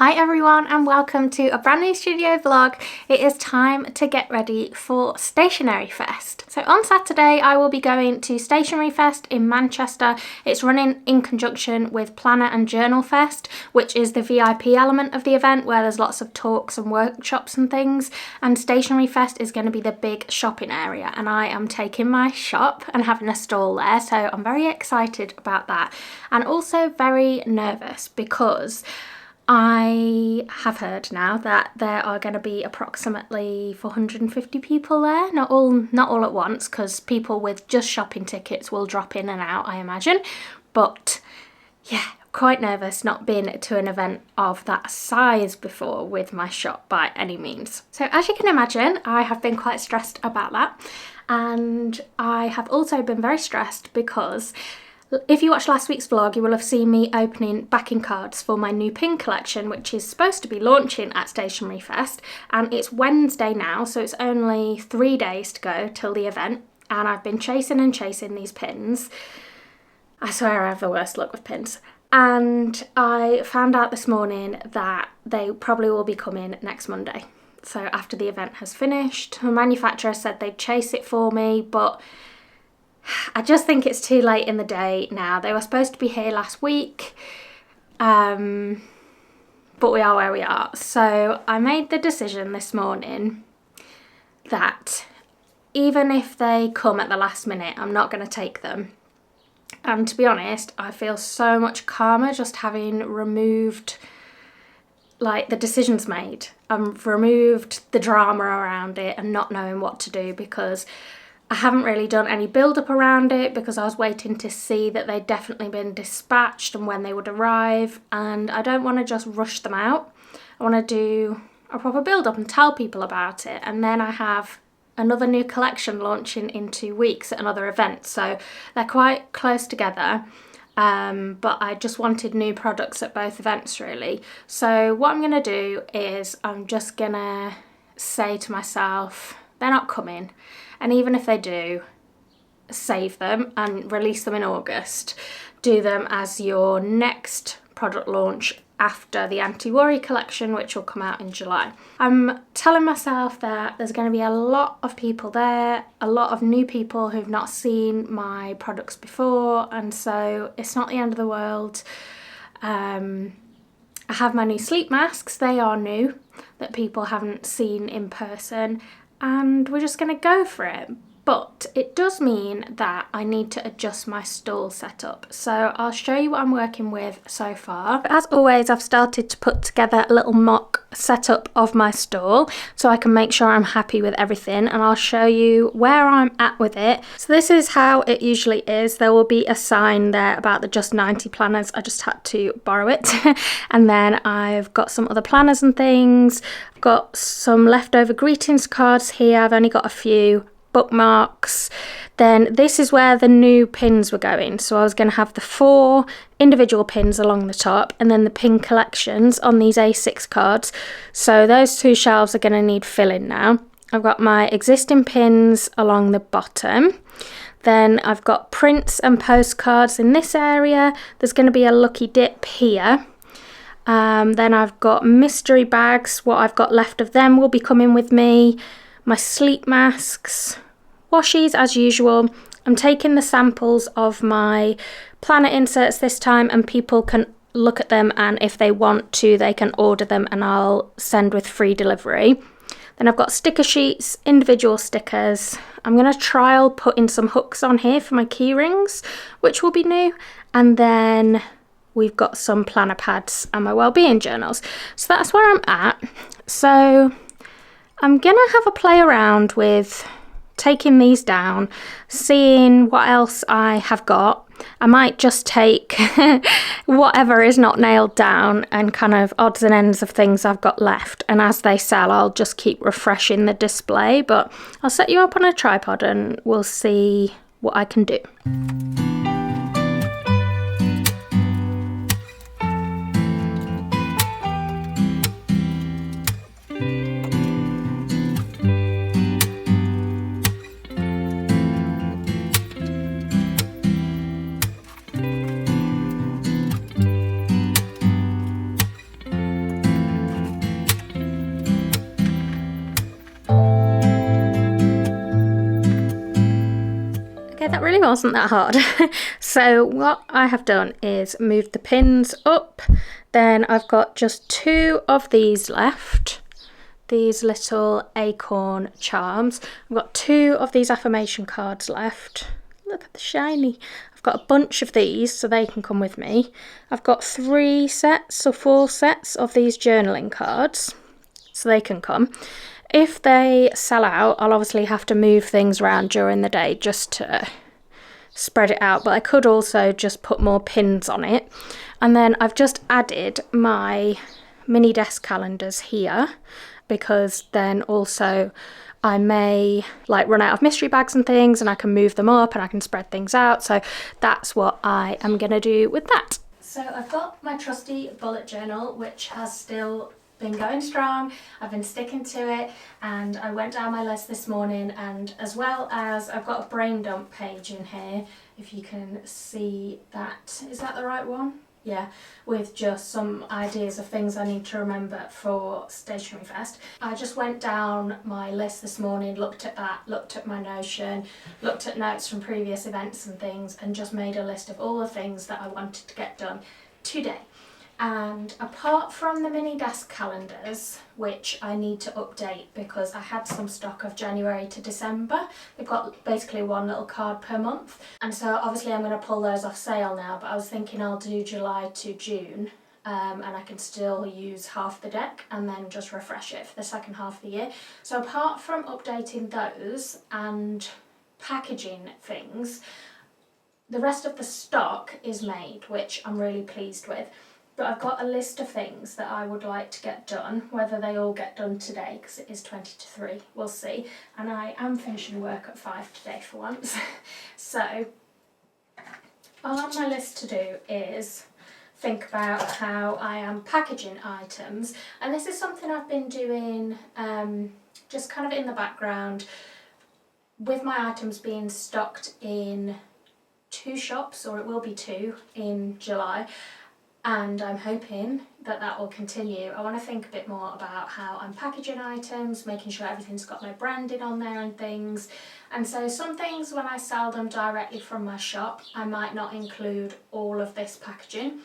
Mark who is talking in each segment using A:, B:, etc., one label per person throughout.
A: Hi everyone and welcome to a brand new studio vlog. It is time to get ready for Stationery Fest. So on Saturday I will be going to Stationery Fest in Manchester. It's running in conjunction with Planner and Journal Fest, which is the VIP element of the event where there's lots of talks and workshops and things. And Stationery Fest is going to be the big shopping area, and I am taking my shop and having a stall there, so I'm very excited about that and also very nervous because I have heard now that there are going to be approximately 450 people there, not all at once, because people with just shopping tickets will drop in and out, I imagine. But yeah, quite nervous not being to an event of that size before with my shop by any means. So as you can imagine, I have been quite stressed about that, and I have also been very stressed because if you watched last week's vlog, you will have seen me opening backing cards for my new pin collection, which is supposed to be launching at Stationery Fest, and it's Wednesday now, so it's only 3 days to go till the event, and I've been chasing and chasing these pins. I swear I have the worst luck with pins. And I found out this morning that they probably will be coming next Monday. So after the event has finished, the manufacturer said they'd chase it for me, but I just think it's too late in the day now. They were supposed to be here last week, but we are where we are. So I made the decision this morning that even if they come at the last minute, I'm not going to take them. And to be honest, I feel so much calmer just having removed the decisions made. I've removed the drama around it and not knowing what to do, because I haven't really done any build-up around it because I was waiting to see that they'd definitely been dispatched and when they would arrive, and I don't want to just rush them out. I want to do a proper build-up and tell people about it, and then I have another new collection launching in 2 weeks at another event, so they're quite close together, but I just wanted new products at both events really. So what I'm going to do is I'm just going to say to myself, they're not coming. And even if they do, save them and release them in August. Do them as your next product launch after the anti-worry collection, which will come out in July. I'm telling myself that there's going to be a lot of people there, a lot of new people who've not seen my products before, and so it's not the end of the world. I have my new sleep masks. They are new, that people haven't seen in person, and we're just going to go for it. But it does mean that I need to adjust my stall setup. So I'll show you what I'm working with so far. As always, I've started to put together a little mock setup of my stall so I can make sure I'm happy with everything, and I'll show you where I'm at with it. So this is how it usually is. There will be a sign there about the Just 90 planners. I just had to borrow it. And then I've got some other planners and things. I've got some leftover greetings cards here. I've only got a few bookmarks. Then this is where the new pins were going, so I was going to have the 4 individual pins along the top and then the pin collections on these A6 cards. So those 2 shelves are going to need filling now. I've got my existing pins along the bottom, then I've got prints and postcards in this area. There's going to be a lucky dip here. Then I've got mystery bags. What I've got left of them will be coming with me. My sleep masks, washies as usual. I'm taking the samples of my planner inserts this time, and people can look at them, and if they want to they can order them and I'll send with free delivery. Then I've got sticker sheets, individual stickers. I'm going to trial putting some hooks on here for my key rings, which will be new, and then we've got some planner pads and my wellbeing journals. So that's where I'm at. So I'm gonna have a play around with taking these down, seeing what else I have got. I might just take whatever is not nailed down and kind of odds and ends of things I've got left, and as they sell I'll just keep refreshing the display, but I'll set you up on a tripod and we'll see what I can do. really wasn't that hard. So what I have done is moved the pins up. Then I've got just 2 of these left. These little acorn charms. I've got 2 of these affirmation cards left. Look at the shiny. I've got a bunch of these so they can come with me. I've got 3 sets or 4 sets of these journaling cards so they can come. If they sell out, I'll obviously have to move things around during the day just to spread it out, but I could also just put more pins on it. And then I've just added my mini desk calendars here, because then also I may like run out of mystery bags and things, and I can move them up and I can spread things out. So that's what I am gonna do with that. So I've got my trusty bullet journal, which has still been going strong. I've been sticking to it, and I went down my list this morning, and as well as I've got a brain dump page in here, if you can see that. Is that the right one? Yeah, with just some ideas of things I need to remember for Stationery Fest. I just went down my list this morning, looked at that, looked at my Notion, looked at notes from previous events and things, and just made a list of all the things that I wanted to get done today. And apart from the mini desk calendars, which I need to update because I had some stock of January to December, they've got basically 1 little card per month, and so obviously I'm going to pull those off sale now, but I was thinking I'll do July to June, and I can still use half the deck and then just refresh it for the second half of the year. So apart from updating those and packaging things, the rest of the stock is made, which I'm really pleased with. But I've got a list of things that I would like to get done, whether they all get done today, because it is 20 to 3, we'll see. And I am finishing work at 5 today for once. So on my list to do is think about how I am packaging items. And this is something I've been doing just kind of in the background, with my items being stocked in 2 shops, or it will be 2 in July. And I'm hoping that that will continue. I want to think a bit more about how I'm packaging items, making sure everything's got my branding on there and things. And so some things, when I sell them directly from my shop, I might not include all of this packaging,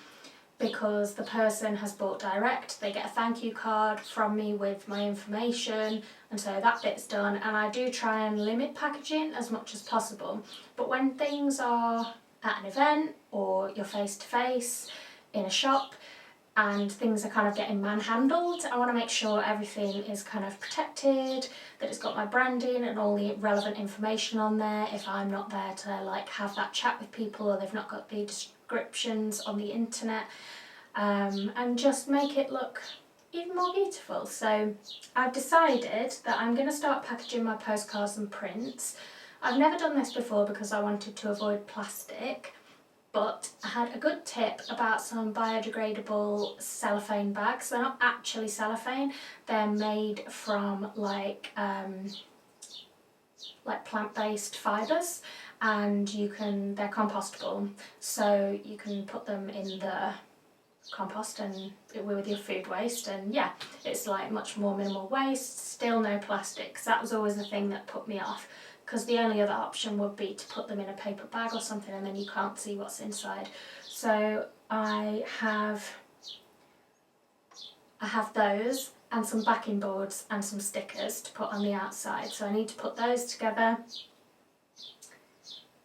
A: because the person has bought direct, they get a thank you card from me with my information, and so that bit's done. And I do try and limit packaging as much as possible. But when things are at an event or you're face to face in a shop and things are kind of getting manhandled, I want to make sure everything is kind of protected, that it's got my branding and all the relevant information on there if I'm not there to like have that chat with people, or they've not got the descriptions on the internet, and just make it look even more beautiful. So I've decided that I'm going to start packaging my postcards and prints. I've never done this before because I wanted to avoid plastic, but I had a good tip about some biodegradable cellophane bags. They're not actually cellophane, they're made from like plant-based fibres, and they're compostable, so you can put them in the compost and with your food waste, and yeah, it's like much more minimal waste, still no plastic. So that was always the thing that put me off, because the only other option would be to put them in a paper bag or something, and then you can't see what's inside. So I have those and some backing boards and some stickers to put on the outside. So I need to put those together.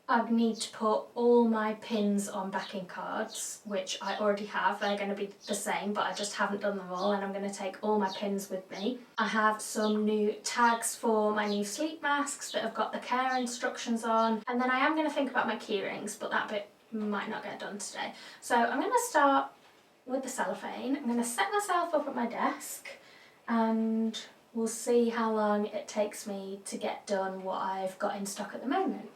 A: I need to put all my pins on backing cards, which I already have. They're going to be the same, but I just haven't done them all, and I'm going to take all my pins with me. I have some new tags for my new sleep masks that have got the care instructions on, and then I am going to think about my key rings, but that bit might not get done today. So I'm going to start with the cellophane. I'm going to set myself up at my desk, and we'll see how long it takes me to get done what I've got in stock at the moment.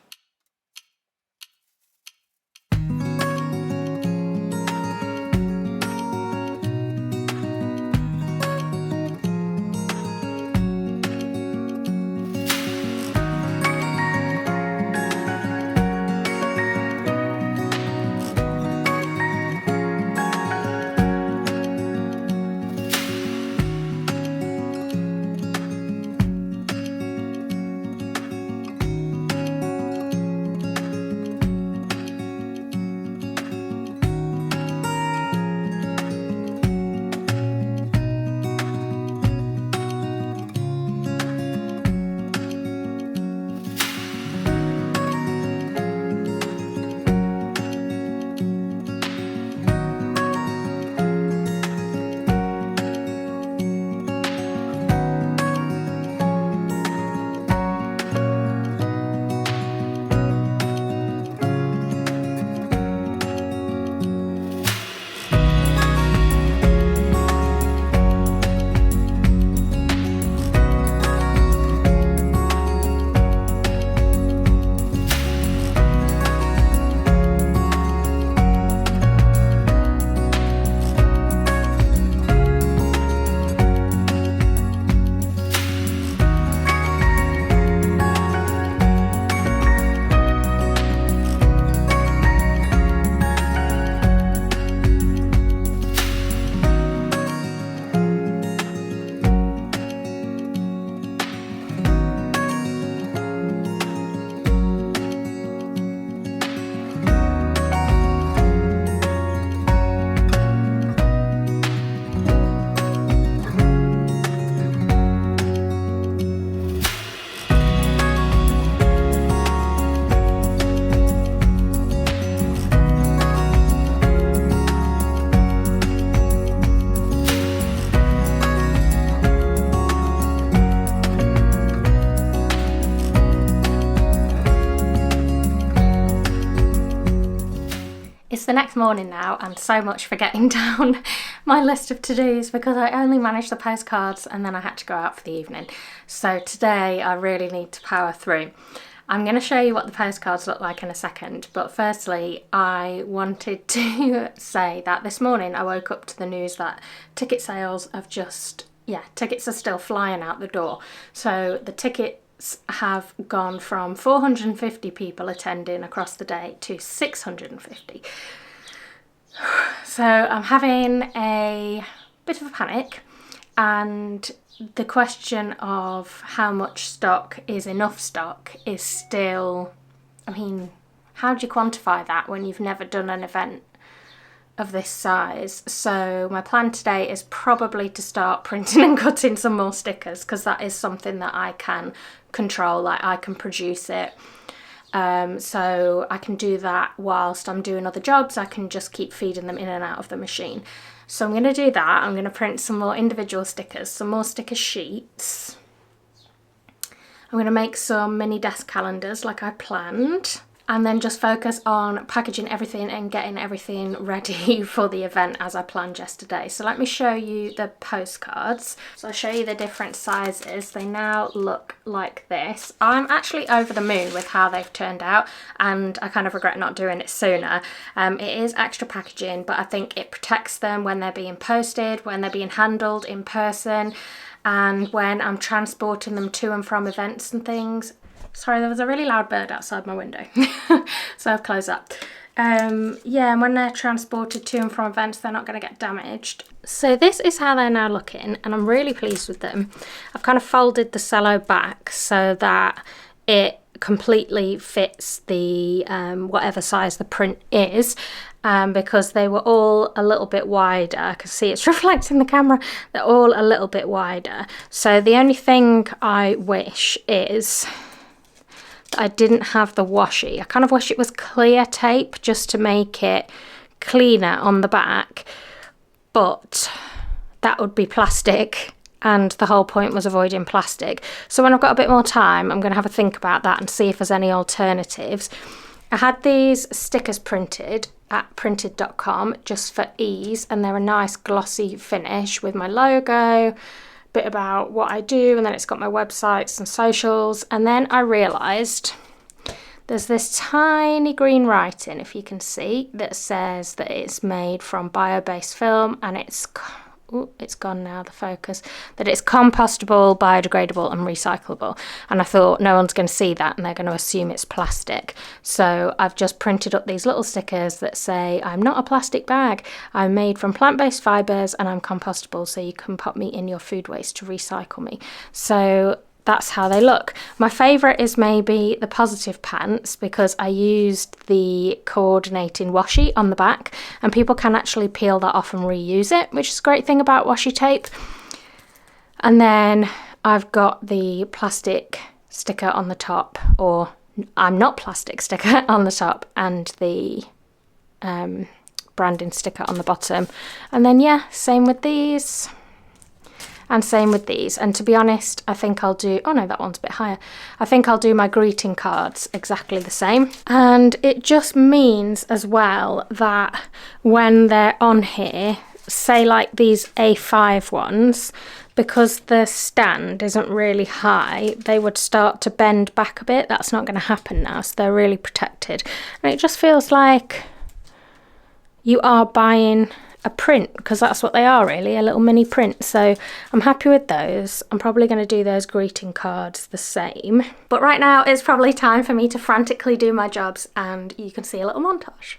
A: It's the next morning now, and so much for getting down my list of to-dos because I only managed the postcards and then I had to go out for the evening. So today I really need to power through. I'm going to show you what the postcards look like in a second, but firstly I wanted to say that this morning I woke up to the news that ticket sales have tickets are still flying out the door. So the tickets have gone from 450 people attending across the day to 650. So I'm having a bit of a panic, and the question of how much stock is enough stock is still, I mean, how do you quantify that when you've never done an event of this size? So my plan today is probably to start printing and cutting some more stickers, because that is something that I can control, like I can produce it. So I can do that whilst I'm doing other jobs. I can just keep feeding them in and out of the machine. So I'm going to do that. I'm going to print some more individual stickers, some more sticker sheets. I'm going to make some mini desk calendars like I planned, and then just focus on packaging everything and getting everything ready for the event as I planned yesterday. So let me show you the postcards. So I'll show you the different sizes. They now look like this. I'm actually over the moon with how they've turned out, and I kind of regret not doing it sooner. It is extra packaging, but I think it protects them when they're being posted, when they're being handled in person, and when I'm transporting them to and from events and things. Sorry, there was a really loud bird outside my window, so I've closed that. Yeah, and when they're transported to and from events, they're not going to get damaged. So this is how they're now looking, and I'm really pleased with them. I've kind of folded the cello back so that it completely fits the whatever size the print is, because they were all a little bit wider. I can see it's reflecting the camera. They're all a little bit wider. So the only thing I wish is I didn't have the washi. I kind of wish it was clear tape just to make it cleaner on the back, but that would be plastic, and the whole point was avoiding plastic. So when I've got a bit more time, I'm going to have a think about that and see if there's any alternatives. I had these stickers printed at printed.com just for ease, and they're a nice glossy finish with my logo, bit about what I do, and then it's got my websites and socials. And then I realised there's this tiny green writing, if you can see, that says that it's made from bio-based film, and it's gone now, the focus, that it's compostable, biodegradable and recyclable. And I thought no one's going to see that and they're going to assume it's plastic. So I've just printed up these little stickers that say I'm not a plastic bag, I'm made from plant-based fibres, and I'm compostable, so you can pop me in your food waste to recycle me. So that's how they look. My favourite is maybe the positive pants, because I used the coordinating washi on the back, and people can actually peel that off and reuse it, which is a great thing about washi tape. And then I've got the plastic sticker on the top, or I'm not plastic sticker on the top, and the branding sticker on the bottom. And then yeah, same with these. And same with these. And to be honest, I think I'll do, oh no, that one's a bit higher. I think I'll do my greeting cards exactly the same. And it just means as well that when they're on here, say like these A5 ones, because the stand isn't really high, they would start to bend back a bit. That's not going to happen now, so they're really protected. And it just feels like you are buying a print, because that's what they are really, a little mini print. So I'm happy with those. I'm probably going to do those greeting cards the same. But right now it's probably time for me to frantically do my jobs, and you can see a little montage.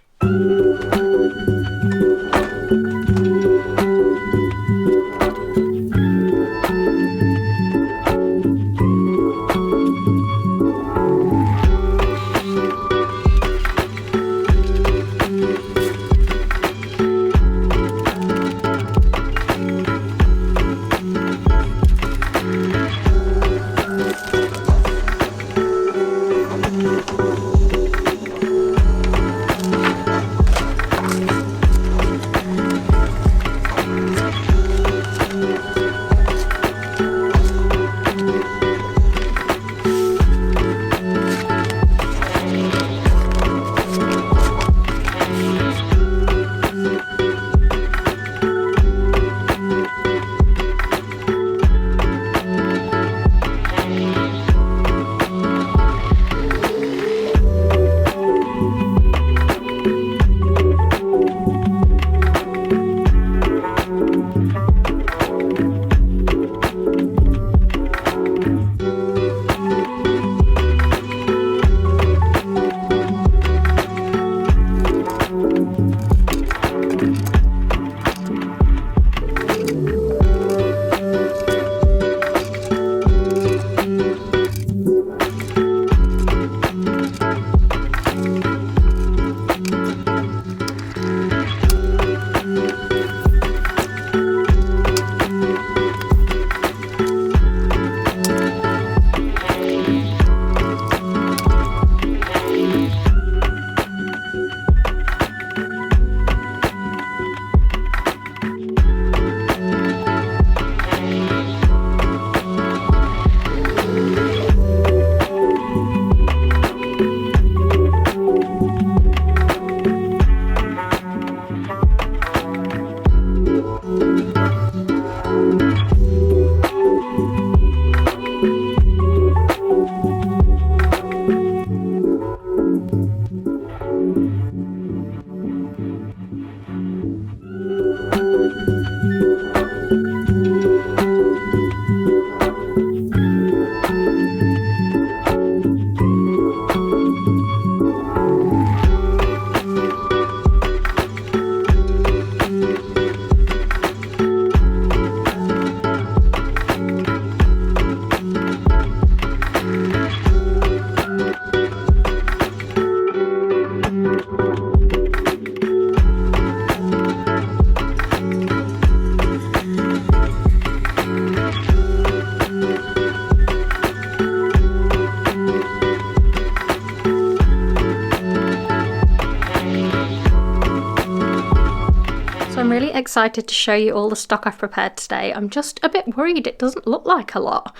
A: excited to show you all the stock I've prepared today. I'm just a bit worried it doesn't look like a lot.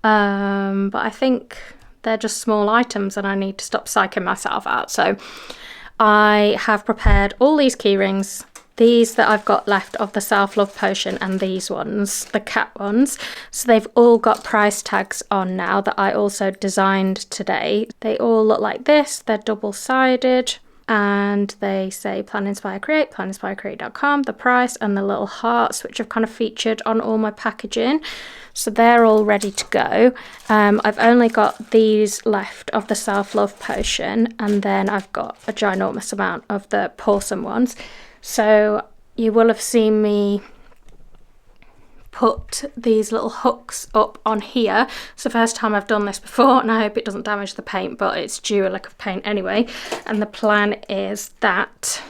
A: But I think they're just small items and I need to stop psyching myself out. So I have prepared all these key rings, these that I've got left of the self-love potion, and these ones, the cat ones. So they've all got price tags on now that I also designed today. They all look like this. They're double-sided and they say Plan Inspire Create, planinspirecreate.com, the price, and the little hearts, which have kind of featured on all my packaging. So they're all ready to go. I've only got these left of the self-love potion, and then I've got a ginormous amount of the porcelain ones. So you will have seen me put these little hooks up on here. It's the first time I've done this before, and I hope it doesn't damage the paint, but it's due a lick of paint anyway. And the plan is that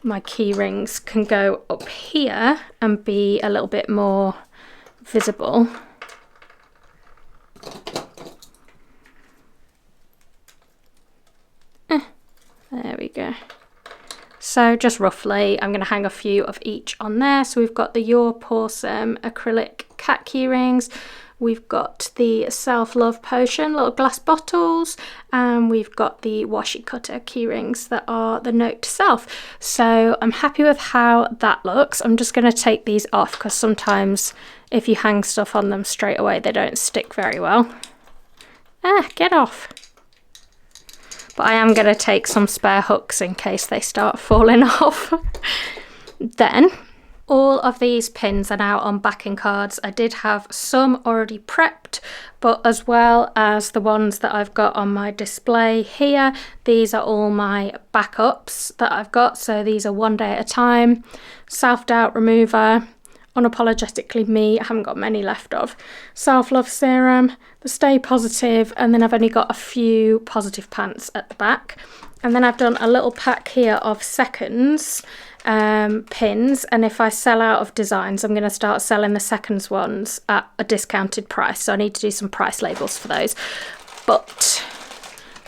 A: my key rings can go up here and be a little bit more visible. There we go. So just roughly, I'm going to hang a few of each on there. So we've got the Your Porcelain acrylic cat key rings. We've got the self-love potion, little glass bottles, and we've got the washi cutter key rings that are the note to self. So I'm happy with how that looks. I'm just going to take these off because sometimes if you hang stuff on them straight away, they don't stick very well. Get off. But I am going to take some spare hooks in case they start falling off. Then all of these pins are now on backing cards. I did have some already prepped, but as well as the ones that I've got on my display here, these are all my backups that I've got. So these are One Day at a Time, Self-Doubt Remover, Unapologetically Me, I haven't got many left of, Self-Love Serum, the Stay Positive, and then I've only got a few positive pants at the back. And then I've done a little pack here of seconds pins, and if I sell out of designs, I'm going to start selling the seconds ones at a discounted price. So I need to do some price labels for those. But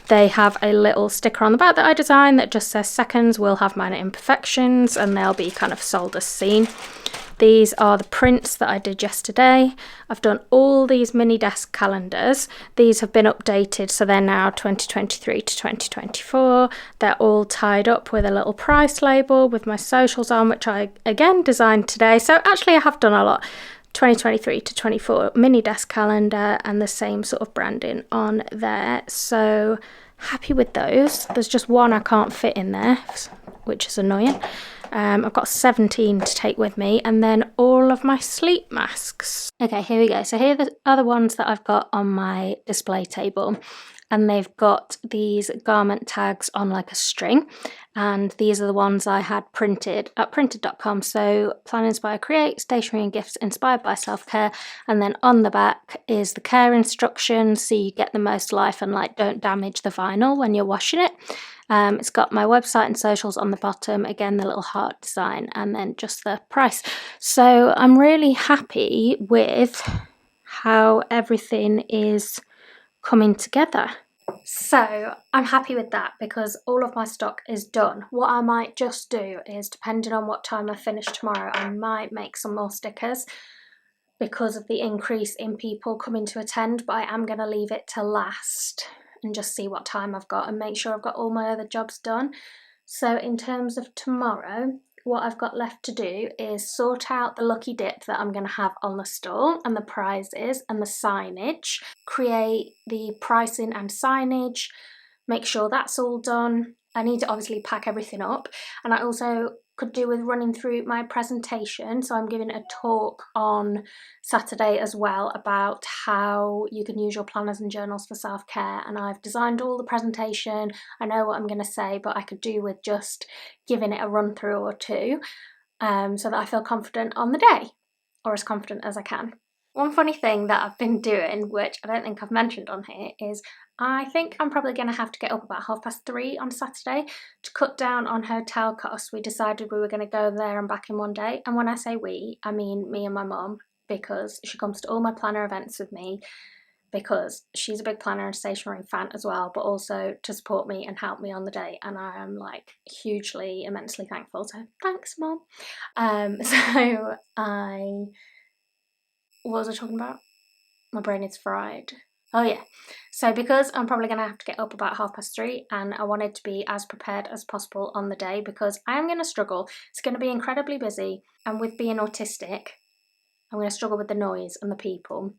A: they have a little sticker on the back that I designed that just says seconds will have minor imperfections, and they'll be kind of sold as seen. These are the prints that I did yesterday. I've done all these mini desk calendars. These have been updated, so they're now 2023 to 2024. They're all tied up with a little price label with my socials on, which I again designed today. So actually I have done a lot. 2023 to 24 mini desk calendar, and the same sort of branding on there. So happy with those. There's just one I can't fit in there, which is annoying. I've got 17 to take with me, and then all of my sleep masks. Okay, here we go. So here are the ones that I've got on my display table, and they've got these garment tags on like a string, and these are the ones I had printed at printed.com. So Plan, Inspire, Create, stationery and gifts inspired by self-care, and then on the back is the care instructions, so you get the most life and like don't damage the vinyl when you're washing it. It's got my website and socials on the bottom, again the little heart design, and then just the price. So I'm really happy with how everything is coming together. So I'm happy with that because all of my stock is done. What I might just do is, depending on what time I finish tomorrow, I might make some more stickers because of the increase in people coming to attend, but I am going to leave it till last and just see what time I've got and make sure I've got all my other jobs done. So in terms of tomorrow, what I've got left to do is sort out the lucky dip that I'm going to have on the stall and the prizes and the signage, create the pricing and signage, make sure that's all done. I need to obviously pack everything up, and I also could do with running through my presentation. So I'm giving a talk on Saturday as well about how you can use your planners and journals for self-care, and I've designed all the presentation. I know what I'm going to say, but I could do with just giving it a run through or two so that I feel confident on the day, or as confident as I can. One funny thing that I've been doing, which I don't think I've mentioned on here, is I think I'm probably going to have to get up about 3:30 on Saturday to cut down on hotel costs. We decided we were going to go there and back in one day, and when I say we, I mean me and my mum, because she comes to all my planner events with me, because she's a big planner and stationery fan as well, but also to support me and help me on the day, and I am like hugely, immensely thankful. So thanks, Mom. So what was I talking about? My brain is fried. Oh yeah, so because I'm probably going to have to get up about 3:30, and I wanted to be as prepared as possible on the day because I am going to struggle. It's going to be incredibly busy, and with being autistic, I'm going to struggle with the noise and the people.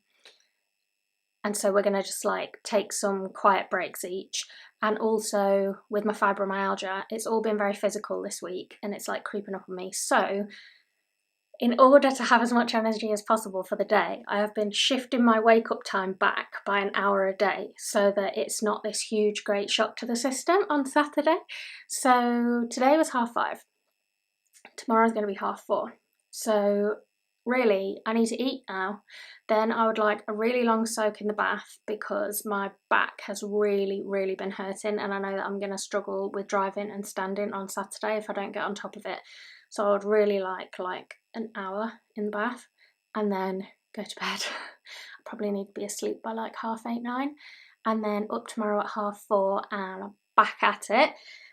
A: And so we're going to just like take some quiet breaks each. And also with my fibromyalgia, it's all been very physical this week and it's like creeping up on me. So in order to have as much energy as possible for the day, I have been shifting my wake up time back by an hour a day so that it's not this huge, great shock to the system on Saturday. So today was 5:30. Tomorrow's going to be 4:30. So really, I need to eat now. Then I would like a really long soak in the bath because my back has really, really been hurting, and I know that I'm going to struggle with driving and standing on Saturday if I don't get on top of it. So I would really like an hour in the bath and then go to bed. I probably need to be asleep by like 8:30, 9, and then up tomorrow at 4:30 and I'm back at it.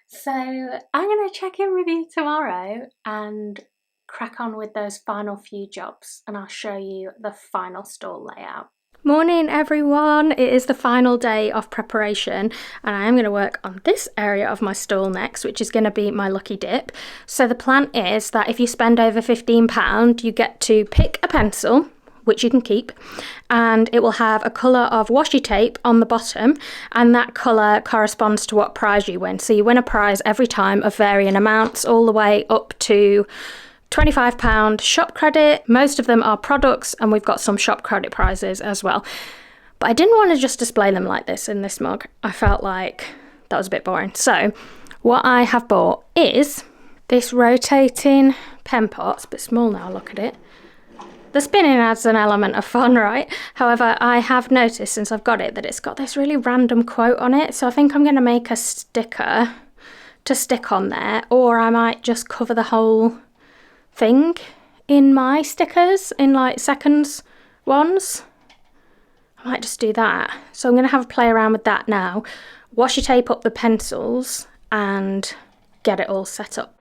A: So I'm going to check in with you tomorrow and crack on with those final few jobs, and I'll show you the final stall layout. Morning everyone, it is the final day of preparation and I am going to work on this area of my stall next, which is going to be my lucky dip. So the plan is that if you spend over £15 you get to pick a pencil, which you can keep, and it will have a colour of washi tape on the bottom, and that colour corresponds to what prize you win. So you win a prize every time of varying amounts, all the way up to £25 shop credit. Most of them are products, and we've got some shop credit prizes as well. But I didn't want to just display them like this in this mug. I felt like that was a bit boring. So what I have bought is this rotating pen pot. It's a bit small now, look at it. The spinning adds an element of fun, right? However, I have noticed since I've got it that it's got this really random quote on it. So I think I'm going to make a sticker to stick on there, or I might just cover the whole thing in my stickers in like seconds ones. I might just do that. So I'm going to have a play around with that now, washi tape up the pencils and get it all set up.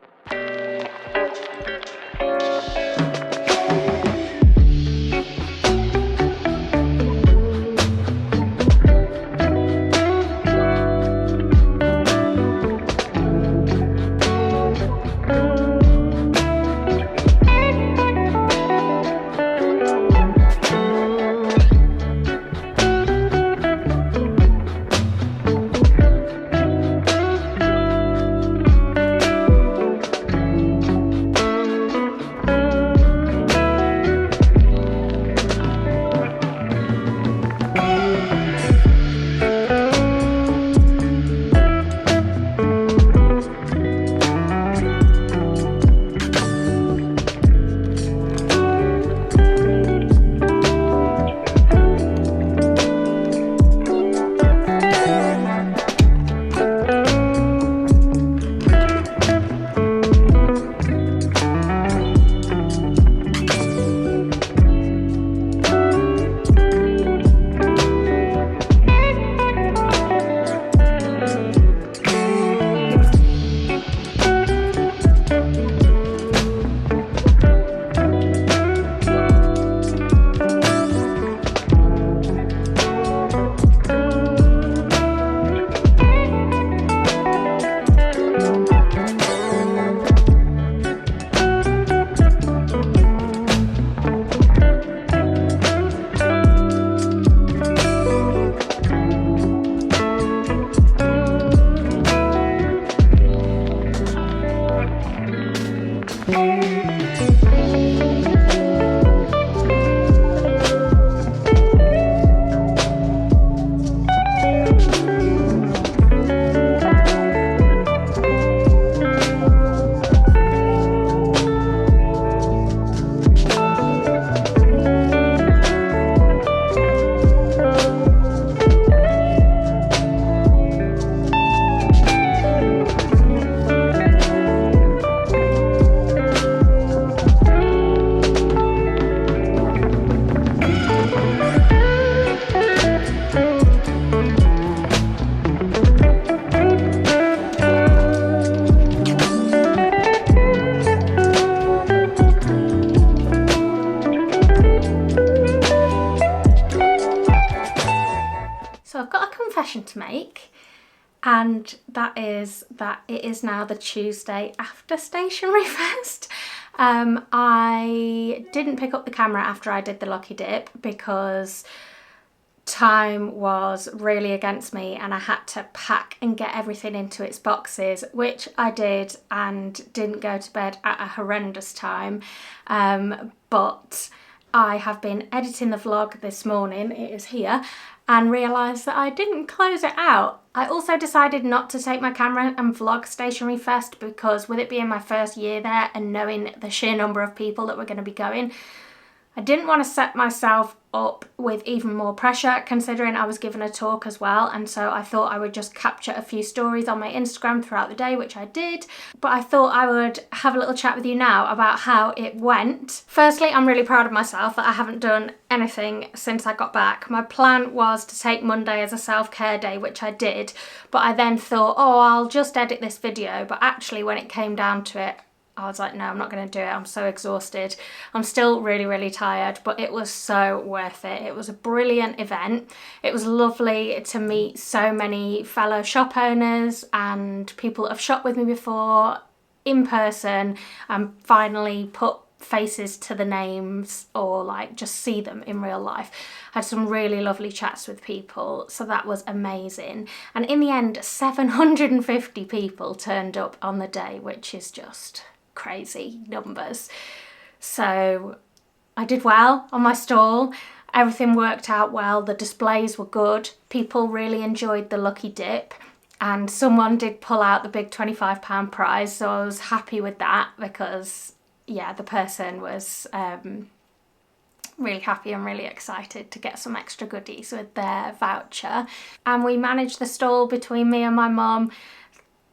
A: to make. And that is that it is now the Tuesday after Stationery Fest. I didn't pick up the camera after I did the lucky dip because time was really against me and I had to pack and get everything into its boxes, which I did, and didn't go to bed at a horrendous time. But I have been editing the vlog this morning, it is here, and realised that I didn't close it out. I also decided not to take my camera and vlog Stationery Fest because with it being my first year there and knowing the sheer number of people that were going to be going, I didn't want to set myself up with even more pressure considering I was given a talk as well, and so I thought I would just capture a few stories on my Instagram throughout the day, which I did. But I thought I would have a little chat with you now about how it went. Firstly, I'm really proud of myself that I haven't done anything since I got back. My plan was to take Monday as a self-care day, which I did, but I then thought, oh, I'll just edit this video. But actually when it came down to it, I was like, no, I'm not going to do it. I'm so exhausted. I'm still really, really tired, but it was so worth it. It was a brilliant event. It was lovely to meet so many fellow shop owners and people that have shopped with me before in person and finally put faces to the names, or like just see them in real life. I had some really lovely chats with people, so that was amazing. And in the end, 750 people turned up on the day, which is just crazy numbers. So I did well on my stall. Everything worked out well. The displays were good. People really enjoyed the lucky dip, and someone did pull out the big £25 prize, so I was happy with that because yeah, the person was really happy and really excited to get some extra goodies with their voucher. And we managed the stall between me and my mum.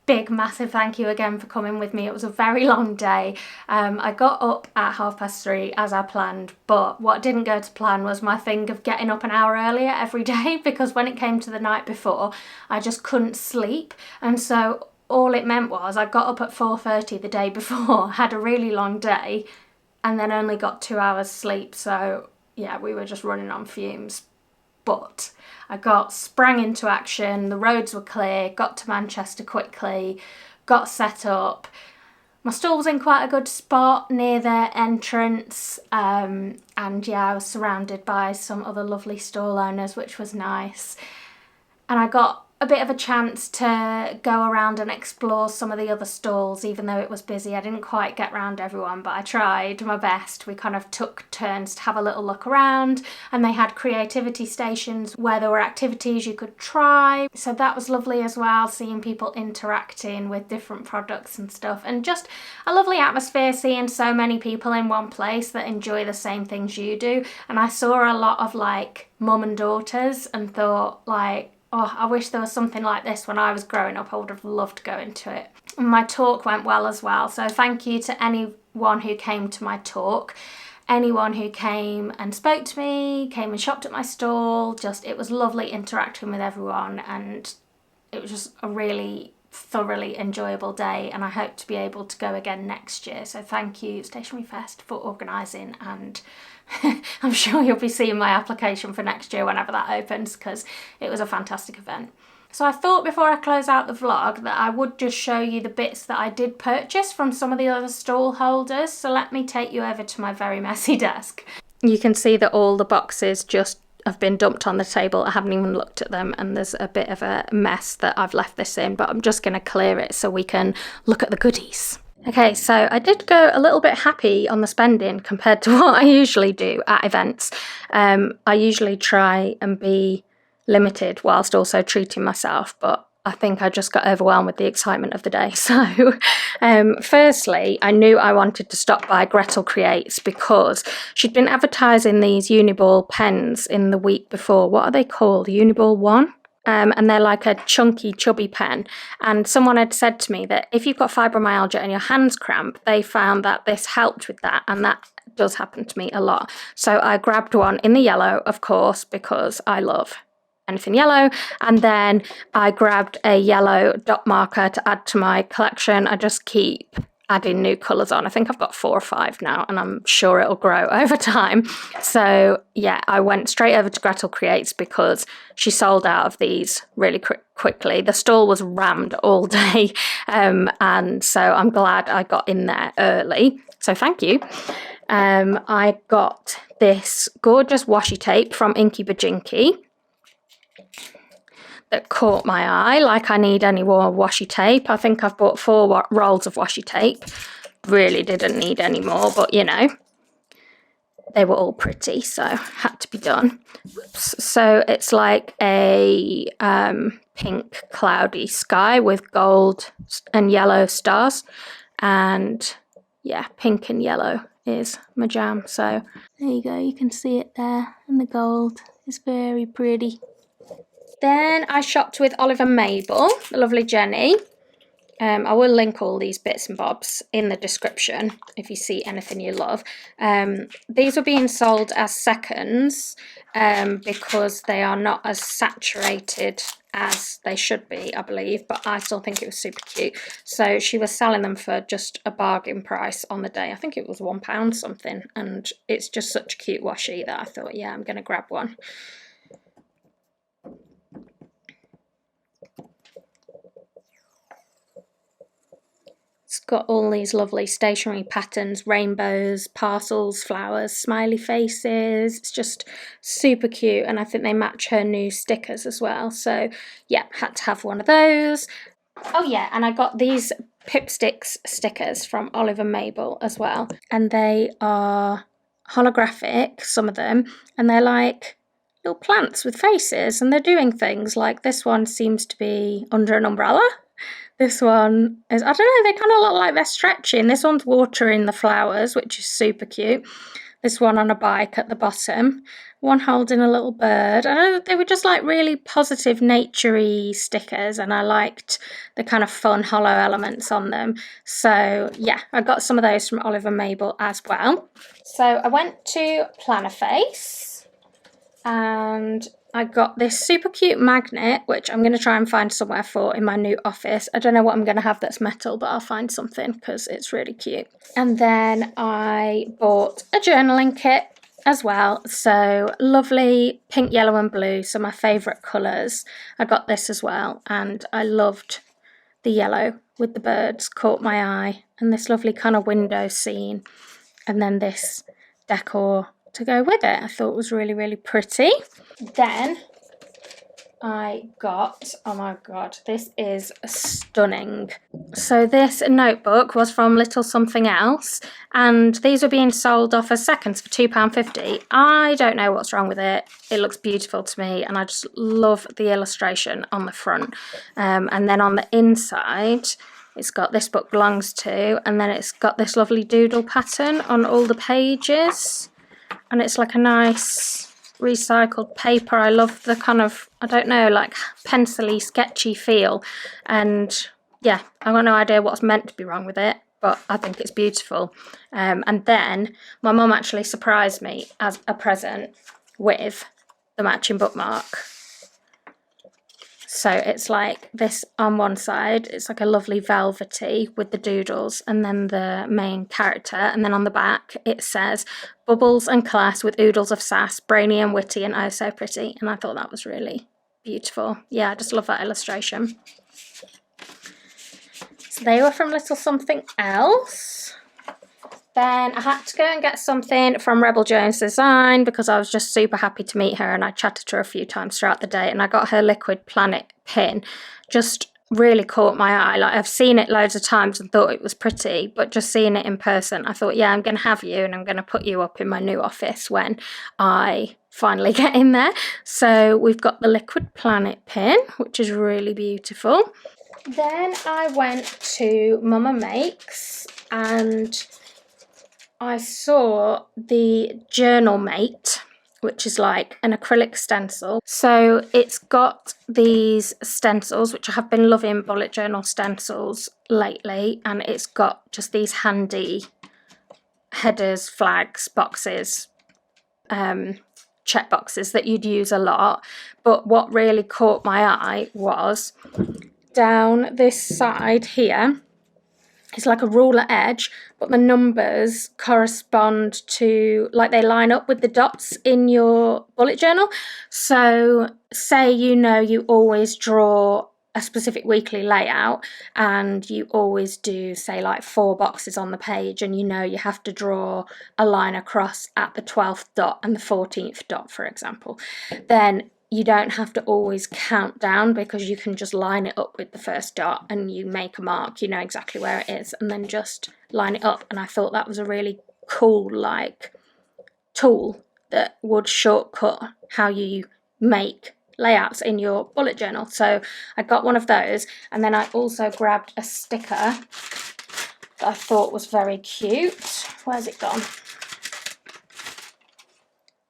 A: Big massive thank you again for coming with me. It was a very long day. I got up at 3:30 as I planned, but what didn't go to plan was my thing of getting up an hour earlier every day, because when it came to the night before I just couldn't sleep, and so all it meant was I got up at 4:30 the day before, had a really long day, and then only got 2 hours sleep. So yeah, we were just running on fumes. But I sprang into action, the roads were clear, got to Manchester quickly, got set up. My stall was in quite a good spot near their entrance, and yeah, I was surrounded by some other lovely stall owners, which was nice. And I got a bit of a chance to go around and explore some of the other stalls, even though it was busy. I didn't quite get round everyone, but I tried my best. We kind of took turns to have a little look around, and they had creativity stations where there were activities you could try. So that was lovely as well, seeing people interacting with different products and stuff, and just a lovely atmosphere, seeing so many people in one place that enjoy the same things you do. And I saw a lot of like mum and daughters and thought like, oh, I wish there was something like this when I was growing up. I would have loved going to it. And my talk went well as well, so thank you to anyone who came to my talk, anyone who came and spoke to me, came and shopped at my stall. Just, it was lovely interacting with everyone, and it was just a really thoroughly enjoyable day, and I hope to be able to go again next year. So thank you, Stationery Fest, for organising, and I'm sure you'll be seeing my application for next year whenever that opens, because it was a fantastic event. So I thought before I close out the vlog that I would just show you the bits that I did purchase from some of the other stall holders. So let me take you over to my very messy desk. You can see that all the boxes just have been dumped on the table. I haven't even looked at them, and there's a bit of a mess that I've left this in, but I'm just going to clear it so we can look at the goodies. Okay, so I did go a little bit happy on the spending compared to what I usually do at events. I usually try and be limited whilst also treating myself, but I think I just got overwhelmed with the excitement of the day. So firstly, I knew I wanted to stop by Gretel Creates because she'd been advertising these Uniball pens in the week before. What are they called? Uniball 1? And they're like a chunky, chubby pen. And someone had said to me that if you've got fibromyalgia and your hands cramp, they found that this helped with that. And that does happen to me a lot. So I grabbed one in the yellow, of course, because I love anything yellow. And then I grabbed a yellow dot marker to add to my collection. I just keep adding new colours on. I think I've got 4 or 5 now, and I'm sure it'll grow over time. So yeah, I went straight over to Gretel Creates because she sold out of these really quickly. The stall was rammed all day, and so I'm glad I got in there early. So thank you. I got this gorgeous washi tape from Inky Bajinky that caught my eye. Like, I need any more washi tape. I think I've bought 4 rolls of washi tape. Really didn't need any more, but you know, they were all pretty, so had to be done. Oops. So it's like a pink cloudy sky with gold and yellow stars, and yeah, pink and yellow is my jam. So there you go, you can see it there, and the gold is very pretty. Then I shopped with Oliver Mabel, the lovely Jenny. I will link all these bits and bobs in the description if you see anything you love. These were being sold as seconds because they are not as saturated as they should be, I believe, but I still think it was super cute. So she was selling them for just a bargain price on the day. I think it was £1 something, and it's just such a cute washi that I thought, yeah, I'm going to grab one. It's got all these lovely stationery patterns, rainbows, parcels, flowers, smiley faces. It's just super cute, and I think they match her new stickers as well. So yeah, had to have one of those. Oh yeah, and I got these Pipsticks stickers from Oliver Mabel as well. And they are holographic, some of them, and they're like little plants with faces, and they're doing things. Like this one seems to be under an umbrella. This one is, I don't know, they kind of look like they're stretching. This one's watering the flowers, which is super cute. This one on a bike at the bottom. One holding a little bird. I know they were just like really positive, naturey stickers, and I liked the kind of fun hollow elements on them. So yeah, I got some of those from Oliver Mabel as well. So I went to Planner Face, and I got this super cute magnet, which I'm going to try and find somewhere for in my new office. I don't know what I'm going to have that's metal, but I'll find something because it's really cute. And then I bought a journaling kit as well. So lovely pink, yellow and blue, so my favourite colours. I got this as well, and I loved the yellow with the birds, caught my eye, and this lovely kind of window scene, and then this decor to go with it. I thought it was really, really pretty. Then I got, oh my god, this is stunning. So this notebook was from Little Something Else, and these were being sold off as seconds for £2.50. I don't know what's wrong with it. It looks beautiful to me, and I just love the illustration on the front. And then on the inside, it's got This Book Belongs To, and then it's got this lovely doodle pattern on all the pages. And it's like a nice recycled paper. I love the kind of, I don't know, like pencil-y, sketchy feel. And yeah, I've got no idea what's meant to be wrong with it, but I think it's beautiful. And then my mum actually surprised me as a present with the matching bookmark. So it's like this on one side, it's like a lovely velvety with the doodles and then the main character, and then on the back it says bubbles and class with oodles of sass, brainy and witty and oh so pretty, and I thought that was really beautiful. Yeah, I just love that illustration. So they were from Little Something Else. Then I had to go and get something from Rebel Jones Design because I was just super happy to meet her, and I chatted to her a few times throughout the day, and I got her Liquid Planet pin. Just really caught my eye. Like, I've seen it loads of times and thought it was pretty, but just seeing it in person, I thought, yeah, I'm going to have you, and I'm going to put you up in my new office when I finally get in there. So we've got the Liquid Planet pin, which is really beautiful. Then I went to Mama Makes, and I saw the Journal Mate, which is like an acrylic stencil. So it's got these stencils, which I have been loving bullet journal stencils lately, and it's got just these handy headers, flags, boxes, check boxes that you'd use a lot. But what really caught my eye was down this side here, it's like a ruler edge, but the numbers correspond to, like, they line up with the dots in your bullet journal. So say you always draw a specific weekly layout, and you always do, say, like 4 boxes on the page, and you have to draw a line across at the 12th dot and the 14th dot, for example, then you don't have to always count down, because you can just line it up with the first dot and you make a mark, you know exactly where it is, and then just line it up. And I thought that was a really cool, like, tool that would shortcut how you make layouts in your bullet journal. So I got one of those, and then I also grabbed a sticker that I thought was very cute. Where's it gone?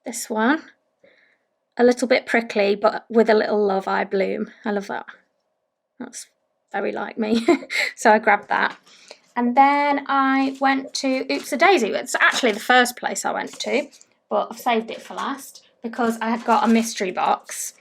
A: This one. A little bit prickly, but with a little love eye bloom. I love that. That's very like me. So I grabbed that. And then I went to Oops a Daisy. It's actually the first place I went to, but I've saved it for last because I had got a mystery box,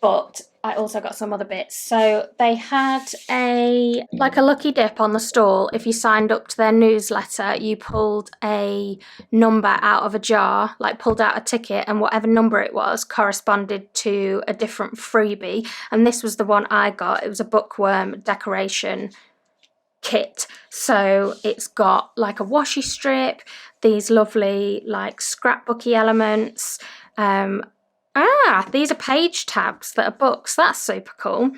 A: but I also got some other bits. So they had a lucky dip on the stall. If you signed up to their newsletter, you pulled a number out of a jar, like pulled out a ticket, and whatever number it was corresponded to a different freebie. And this was the one I got. It was a bookworm decoration kit. So it's got like a washi strip, these lovely like scrapbooky elements, these are page tabs that are books. That's super cool.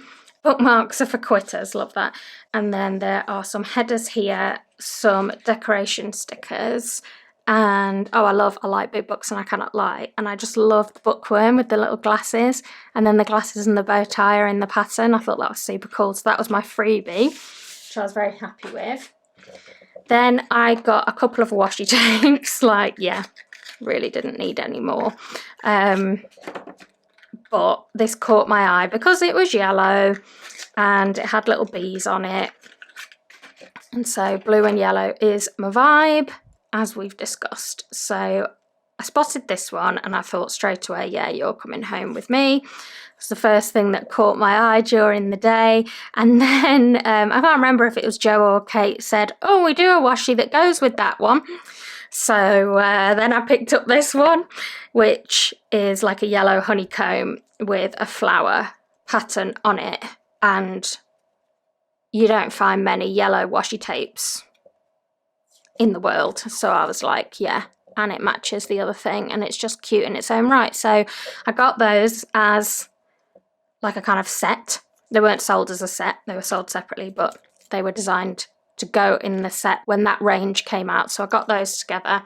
A: Bookmarks are for quitters. Love that. And then there are some headers here, some decoration stickers, and I like big books and I cannot lie. And I just love the bookworm with the little glasses, and then the glasses and the bow tie are in the pattern. I thought that was super cool. So that was my freebie, which I was very happy with. Then I got a couple of washi tapes. Really didn't need any more. But this caught my eye because it was yellow and it had little bees on it. And so blue and yellow is my vibe, as we've discussed. So I spotted this one and I thought straight away, yeah, you're coming home with me. It's the first thing that caught my eye during the day. And then I can't remember if it was Joe or Kate said, oh, we do a washi that goes with that one. So then I picked up this one, which is like a yellow honeycomb with a flower pattern on it. And you don't find many yellow washi tapes in the world. So I was like, yeah, and it matches the other thing and it's just cute in its own right. So I got those as like a kind of set. They weren't sold as a set, they were sold separately, but they were designed to go in the set when that range came out. So I got those together.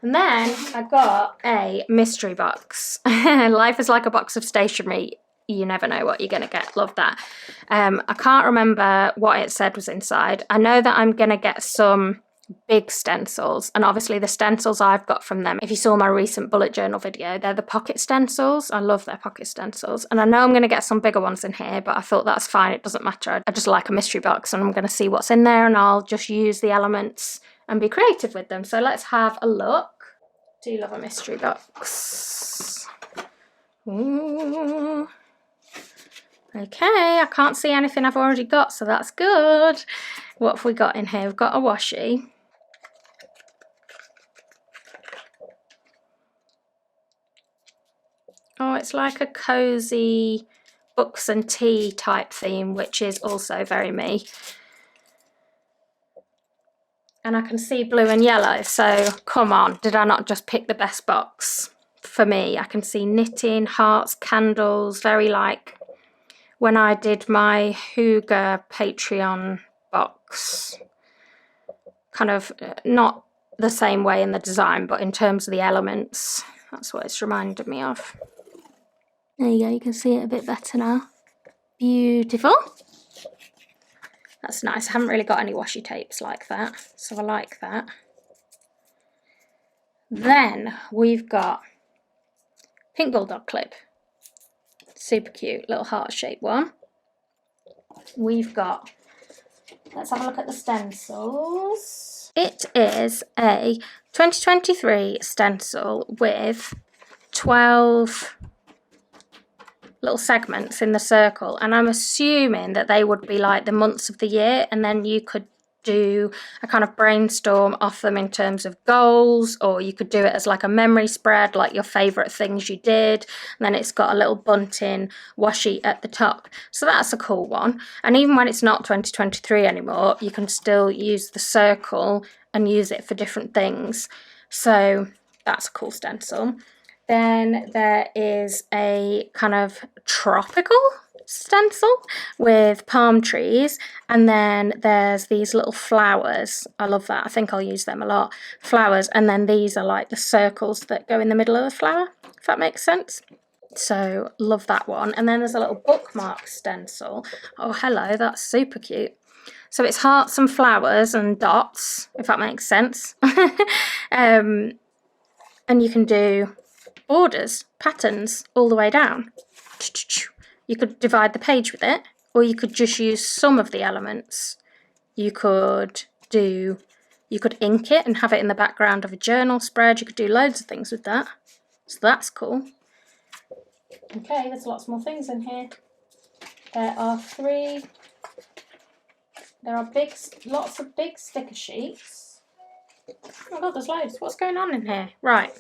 A: And then I got a mystery box. Life is like a box of stationery. You never know what you're going to get. Love that. I can't remember what it said was inside. I know that I'm going to get some big stencils, and obviously the stencils I've got from them, if you saw my recent bullet journal video, they're the pocket stencils. I love their pocket stencils, and I know I'm going to get some bigger ones in here, but I thought that's fine, it doesn't matter. I just like a mystery box and I'm going to see what's in there and I'll just use the elements and be creative with them. So let's have a look. Do love a mystery box. Ooh. Okay, I can't see anything I've already got, so that's good. What have we got in here? We've got a washi. Oh, it's like a cozy books and tea type theme, which is also very me. And I can see blue and yellow, so come on, did I not just pick the best box for me? I can see knitting, hearts, candles, very like when I did my Hygge Patreon box. Kind of not the same way in the design, but in terms of the elements, that's what it's reminded me of. There you go, you can see it a bit better now. Beautiful. That's nice. I haven't really got any washi tapes like that, so I like that. Then we've got pink bulldog clip. Super cute, little heart-shaped one. We've got, let's have a look at the stencils. It is a 2023 stencil with 12 little segments in the circle, and I'm assuming that they would be like the months of the year, and then you could do a kind of brainstorm off them in terms of goals, or you could do it as like a memory spread, like your favourite things you did, and then it's got a little bunting washi at the top. So that's a cool one. And even when it's not 2023 anymore, you can still use the circle and use it for different things. So that's a cool stencil. Then there is a kind of tropical stencil with palm trees, and then there's these little flowers. I love that. I think I'll use them a lot. Flowers, and then these are like the circles that go in the middle of the flower, if that makes sense. So love that one. And then there's a little bookmark stencil. Oh, hello, that's super cute. So it's hearts and flowers and dots, if that makes sense. And you can do borders, patterns all the way down. You could divide the page with it, or you could just use some of the elements. You could ink it and have it in the background of a journal spread. You could do loads of things with that. So that's cool. Okay, there's lots more things in here. There are lots of big sticker sheets. Oh my god, there's loads. What's going on in here? Right.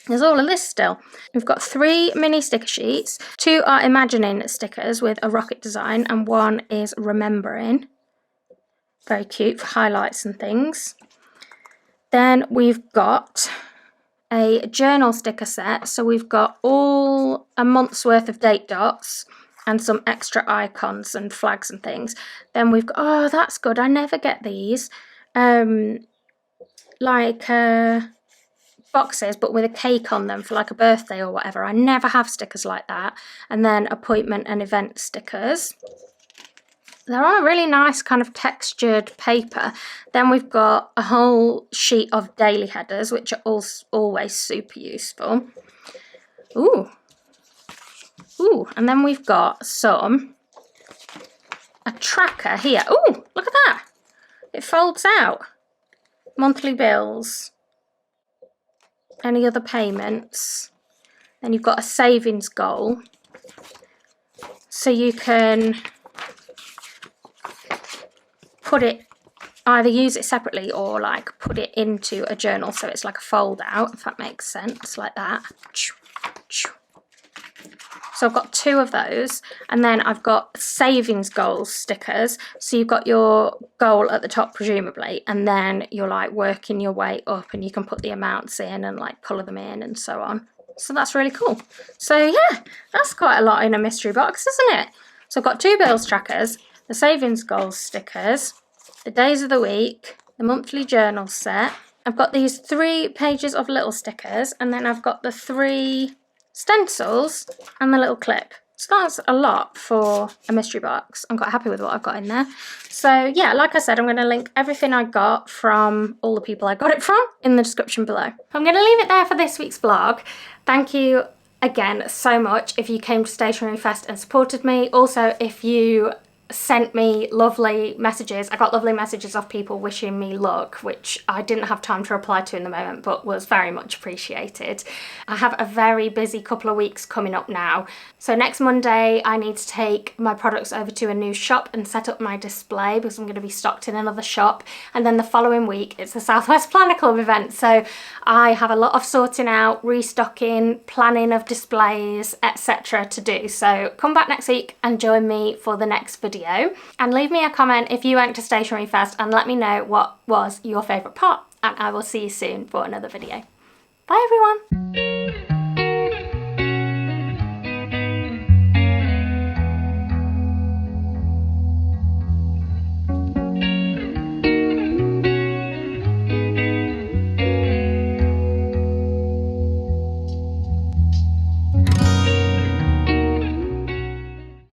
A: There's all of this still. We've got 3 mini sticker sheets. 2 are imagining stickers with a rocket design, and 1 is remembering. Very cute for highlights and things. Then we've got a journal sticker set. So we've got all a month's worth of date dots and some extra icons and flags and things. Then we've got, oh, that's good. I never get these. Boxes, but with a cake on them for like a birthday or whatever. I never have stickers like that. And then appointment and event stickers. They're on a really nice kind of textured paper. Then we've got a whole sheet of daily headers, which are always super useful. Ooh, and then we've got a tracker here. Ooh, look at that. It folds out. Monthly bills. Any other payments. Then you've got a savings goal. So you can either use it separately or like put it into a journal, so it's like a fold out, if that makes sense, like that. So I've got 2 of those, and then I've got savings goals stickers. So you've got your goal at the top, presumably, and then you're like working your way up, and you can put the amounts in and like colour them in and so on. So that's really cool. So yeah, that's quite a lot in a mystery box, isn't it? So I've got 2 bills trackers, the savings goals stickers, the days of the week, the monthly journal set. I've got these 3 pages of little stickers, and then I've got the 3 stencils and the little clip. So that's a lot for a mystery box. I'm quite happy with what I've got in there. So yeah, like I said, I'm going to link everything I got from all the people I got it from in the description below. I'm going to leave it there for this week's vlog. Thank you again so much if you came to Stationery Fest and supported me. Also, if you sent me lovely messages. I got lovely messages of people wishing me luck, which I didn't have time to reply to in the moment, but was very much appreciated. I have a very busy couple of weeks coming up now. So next Monday, I need to take my products over to a new shop and set up my display because I'm going to be stocked in another shop. And then the following week, it's the Southwest Planner Club event. So I have a lot of sorting out, restocking, planning of displays, etc. to do. So come back next week and join me for the next video. And leave me a comment if you went to Stationery Fest and let me know what was your favourite part, and I will see you soon for another video. Bye everyone!